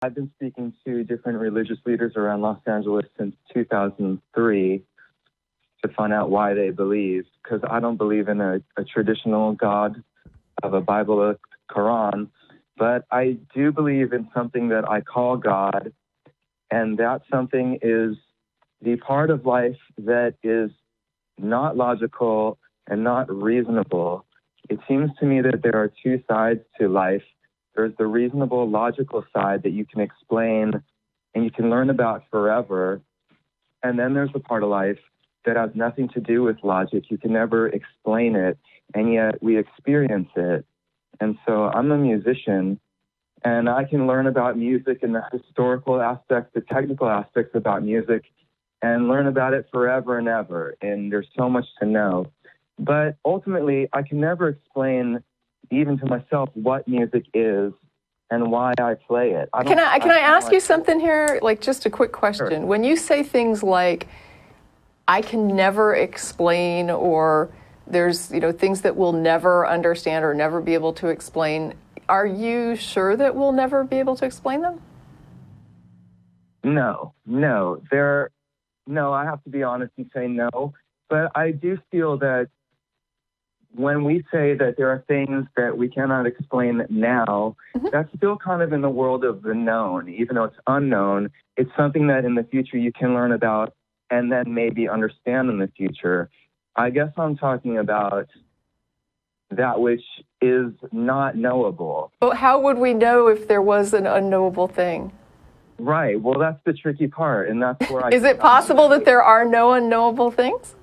I've been speaking to different religious leaders around Los Angeles since 2003 to find out why they believe, because I don't believe in a traditional God of a Bible or Quran, but I do believe in something that I call God, and that something is the part of life that is not logical and not reasonable. It seems to me that there are two sides to life. There's the reasonable, logical side that you can explain and you can learn about forever. And then there's the part of life that has nothing to do with logic. You can never explain it, and yet we experience it. And so I'm a musician, and I can learn about music and the historical aspects, the technical aspects about music, and learn about it forever and ever. And there's so much to know. But ultimately, I can never explain, even to myself, what music is and why I play it. Can I ask you something here? Like, just a quick question. Sure. When you say things like, I can never explain, or there's, things that we'll never understand or never be able to explain, are you sure that we'll never be able to explain them? No, I have to be honest and say no. But I do feel that when we say that there are things that we cannot explain now, that's still kind of in the world of the known. Even though it's unknown, it's something that in the future you can learn about and then maybe understand in the future. I guess I'm talking about that which is not knowable. But how would we know if there was an unknowable thing? Right. Well, that's the tricky part, and that's where Is it possible that there are no unknowable things?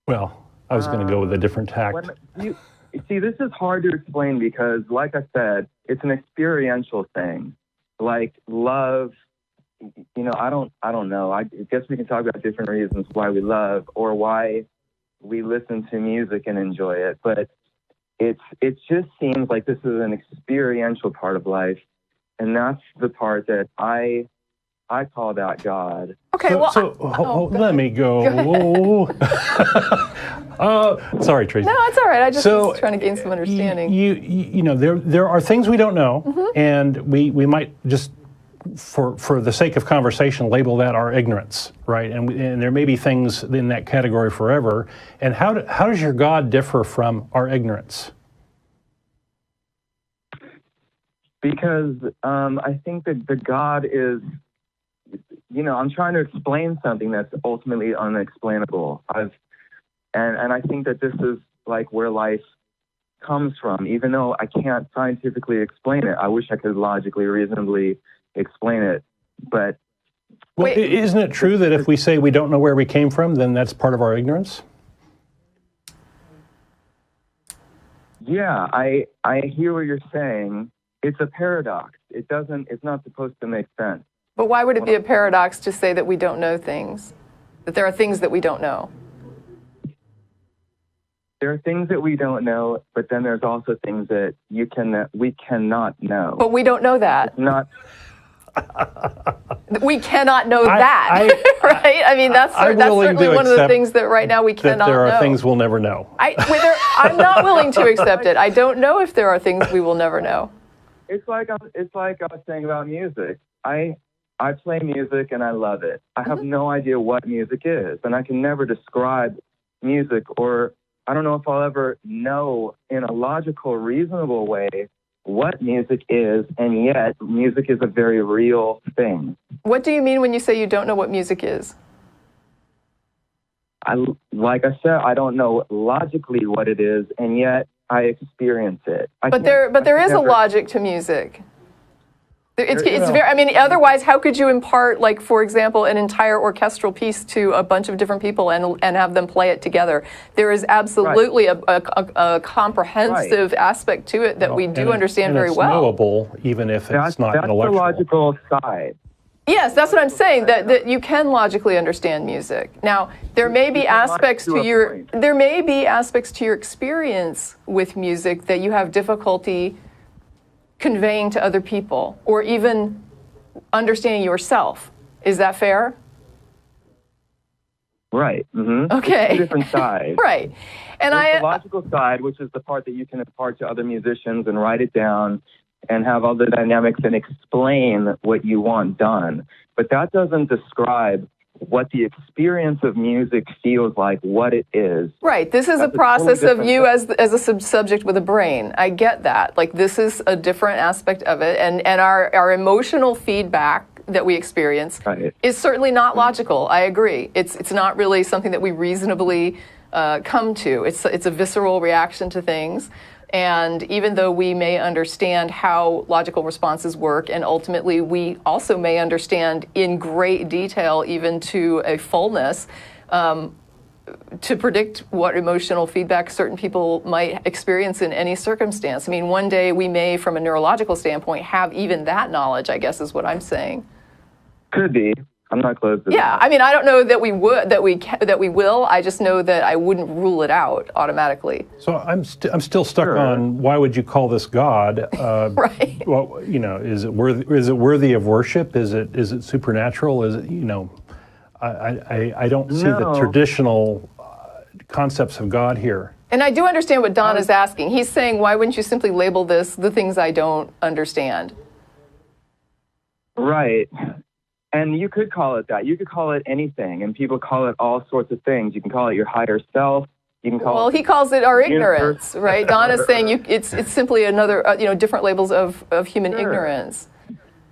Well, I was going to go with a different tact. See, this is hard to explain because, like I said, it's an experiential thing. Like love, I don't know. I guess we can talk about different reasons why we love or why we listen to music and enjoy it. But it just seems like this is an experiential part of life, and that's the part that I call that God. Okay, let me go. Sorry, Tracie. No, it's all right. I just was trying to gain some understanding. There are things we don't know, and we might just, for the sake of conversation, label that our ignorance, right? And there may be things in that category forever. And how does your God differ from our ignorance? Because I think that the God is, I'm trying to explain something that's ultimately unexplainable. And I think that this is like where life comes from, even though I can't scientifically explain it. I wish I could logically, reasonably explain it. But isn't it true that if we say we don't know where we came from, then that's part of our ignorance? Yeah, I hear what you're saying. It's a paradox. It's not supposed to make sense. But why would it be a paradox to say that we don't know things? That there are things that we don't know? There are things that we don't know, but then there's also things that we cannot know. But we don't know that. It's not. We cannot know that, right? I mean, that's certainly one of the things that right now we cannot know. That there are things we'll never know. I'm not willing to accept it. I don't know if there are things we will never know. It's like I was saying about music. I play music and I love it. I have no idea what music is, and I can never describe music, or I don't know if I'll ever know in a logical, reasonable way what music is, and yet music is a very real thing. What do you mean when you say you don't know what music is? Like I said, I don't know logically what it is, and yet I experience it. But there is a logic to music. It's very. I mean, otherwise, how could you impart, like, for example, an entire orchestral piece to a bunch of different people and have them play it together? There is absolutely a comprehensive aspect to it that we do understand very well. It's knowable, even if it's not intellectual. That's the logical side. Yes, that's what I'm saying. That you can logically understand music. Now, there may be aspects to your experience with music that you have difficulty conveying to other people, or even understanding yourself. Is that fair? Right. Mm-hmm. Okay. It's two different sides. Right. And There's the logical side, which is the part that you can impart to other musicians and write it down and have all the dynamics and explain what you want done. But that doesn't describe what the experience of music feels like, what it is. Right. This is a process of you as a subject with a brain. I get that. Like, this is a different aspect of it. And our emotional feedback that we experience is certainly not logical. I agree. It's not really something that we reasonably come to. It's a visceral reaction to things. And even though we may understand how logical responses work, and ultimately we also may understand in great detail, even to a fullness, to predict what emotional feedback certain people might experience in any circumstance. I mean, one day we may, from a neurological standpoint, have even that knowledge, I guess is what I'm saying. Could be. I'm not close to that. I mean, I don't know that we would, that we will. I just know that I wouldn't rule it out automatically. So I'm still stuck on, why would you call this God? Right. Well, is it worthy of worship? Is it supernatural? Is it, I don't see the traditional concepts of God here. And I do understand what Don is asking. He's saying, why wouldn't you simply label this the things I don't understand? Right. And you could call it that. You could call it anything, and people call it all sorts of things. You can call it your higher self. You can call he calls it our ignorance, right? Don is saying it's simply another, different labels of human ignorance.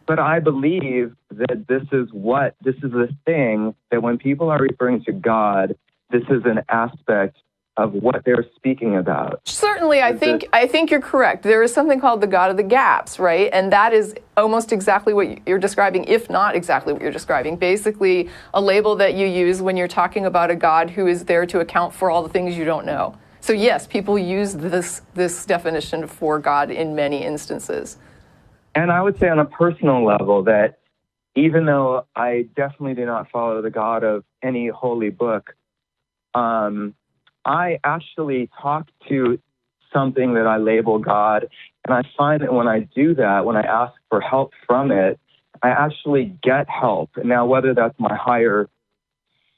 But I believe that this is the thing that when people are referring to God, this is an aspect of what they're speaking about. Certainly, I think you're correct. There is something called the God of the gaps, right? And that is almost exactly what you're describing, if not exactly what you're describing. Basically, a label that you use when you're talking about a God who is there to account for all the things you don't know. So yes, people use this definition for God in many instances. And I would say on a personal level that even though I definitely do not follow the God of any holy book, I actually talk to something that I label God, and I find that when I do that, when I ask for help from it, I actually get help. Now, whether that's my higher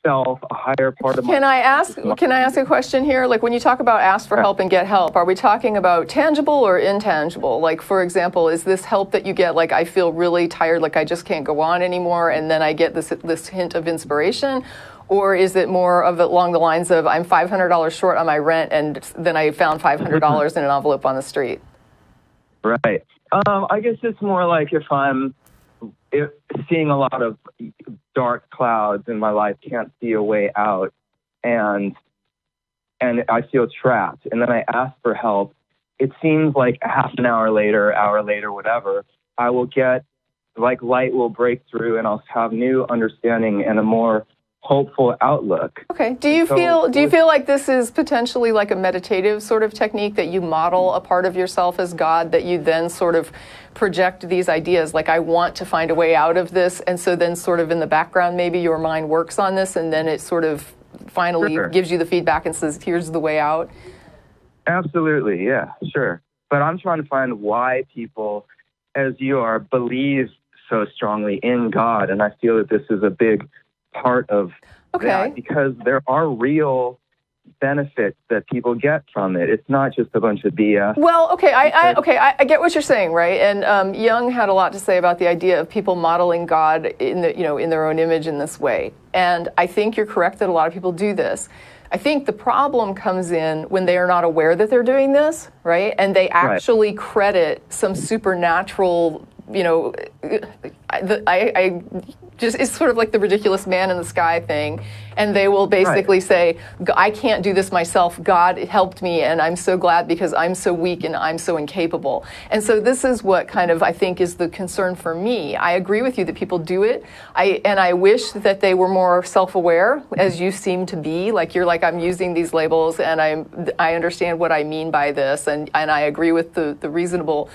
self, a higher part of Can I ask a question here? Like, when you talk about ask for help and get help, are we talking about tangible or intangible? Like, for example, is this help that you get, like, I feel really tired, like I just can't go on anymore, and then I get this hint of inspiration? Or is it more of along the lines of, I'm $500 short on my rent, and then I found $500 in an envelope on the street? Right. I guess it's more like if seeing a lot of dark clouds in my life, can't see a way out, and I feel trapped, and then I ask for help. It seems like half an hour later, whatever, I will get, like, light will break through, and I'll have new understanding and a more hopeful outlook. Okay. Do you feel like this is potentially like a meditative sort of technique, that you model a part of yourself as God, that you then sort of project these ideas, like, I want to find a way out of this, and so then sort of in the background maybe your mind works on this, and then it sort of finally gives you the feedback and says, here's the way out? Absolutely, yeah, sure. But I'm trying to find why people, as you are, believe so strongly in God, and I feel that this is a big part of that, because there are real benefits that people get from it. It's not just a bunch of BS. Well, I get what you're saying, right? And Jung had a lot to say about the idea of people modeling God in their own image in this way. And I think you're correct that a lot of people do this. I think the problem comes in when they are not aware that they're doing this, right? And they actually credit some supernatural, it's sort of like the ridiculous man in the sky thing. And they will basically say, I can't do this myself. God helped me, and I'm so glad because I'm so weak and I'm so incapable. And so this is what kind of, I think, is the concern for me. I agree with you that people do it. I wish that they were more self-aware, as you seem to be. Like, you're like, I'm using these labels, and I understand what I mean by this, and I agree with the reasonable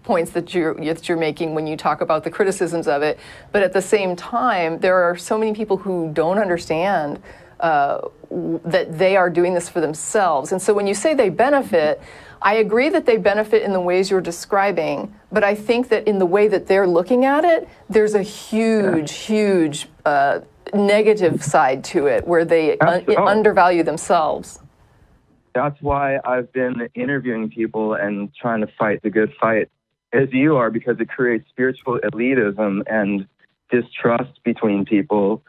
points that you're making when you talk about the criticisms of it. But at the same time, there are so many people who don't understand that they are doing this for themselves. And so when you say they benefit, I agree that they benefit in the ways you're describing, but I think that in the way that they're looking at it, there's a huge negative side to it, where they undervalue themselves. That's why I've been interviewing people and trying to fight the good fight as you are, because it creates spiritual elitism and distrust between people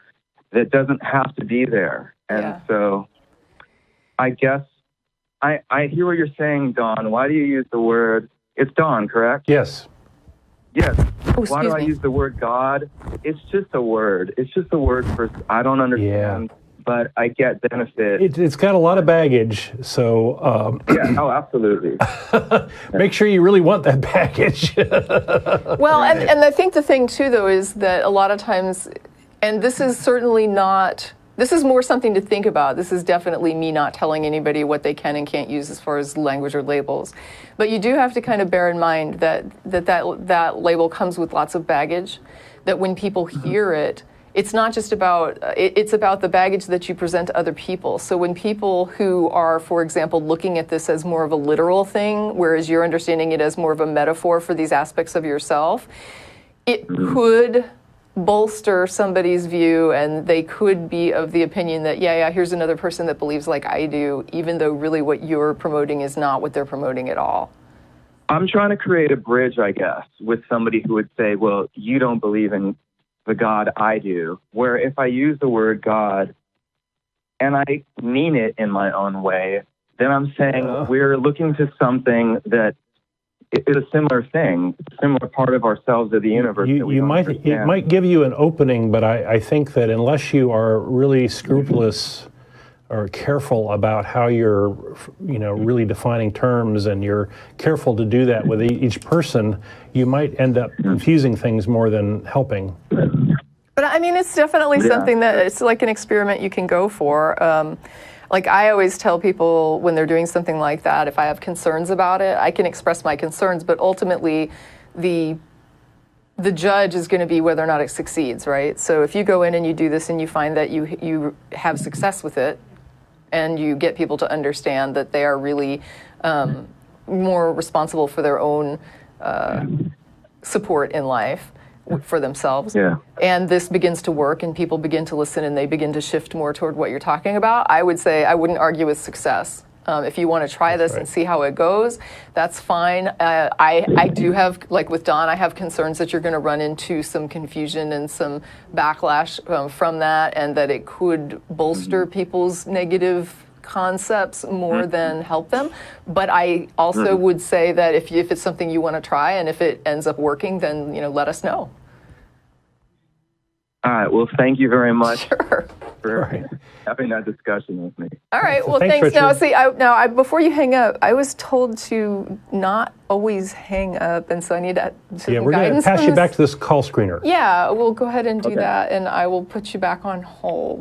that doesn't have to be there. And so I guess I hear what you're saying, Dawn. Why do you use the word, it's Dawn, correct? Yes. Yes. Oh, Why do I use the word God? It's just a word. It's just a word for, I don't understand, but I get benefit. It's got a lot of baggage, so... yeah, oh, absolutely. Make sure you really want that baggage. Well, and I think the thing, too, though, is that a lot of times, and this is certainly not... This is more something to think about. This is definitely me not telling anybody what they can and can't use as far as language or labels. But you do have to kind of bear in mind that label comes with lots of baggage, that when people hear it, it's not just about, it's about the baggage that you present to other people. So when people who are, for example, looking at this as more of a literal thing, whereas you're understanding it as more of a metaphor for these aspects of yourself, it could bolster somebody's view, and they could be of the opinion that, here's another person that believes like I do, even though really what you're promoting is not what they're promoting at all. I'm trying to create a bridge, I guess, with somebody who would say, well, you don't believe in the God I do, where if I use the word God and I mean it in my own way, then I'm saying we're looking to something that is a similar thing, a similar part of ourselves or the universe. It might give you an opening, but I think that unless you are really scrupulous or careful about how you're, really defining terms, and you're careful to do that with each person, you might end up confusing things more than helping. But I mean, it's definitely something that it's like an experiment you can go for. Like I always tell people when they're doing something like that, if I have concerns about it, I can express my concerns, but ultimately the judge is going to be whether or not it succeeds, right? So if you go in and you do this and you find that you have success with it, and you get people to understand that they are really more responsible for their own support in life, for themselves, and this begins to work and people begin to listen and they begin to shift more toward what you're talking about, I would say I wouldn't argue with success. If you want to try this and see how it goes, that's fine. I do have, like with Don, I have concerns that you're going to run into some confusion and some backlash from that, and that it could bolster people's negative concepts more than help them. But I also would say that if it's something you want to try and if it ends up working, then let us know. All right. Well, thank you very much for having that discussion with me. All right. Well, thanks. Now, see, before you hang up, I was told to not always hang up, and so I need to we're going to pass you back to this call screener. Yeah, we'll go ahead and do that, and I will put you back on hold.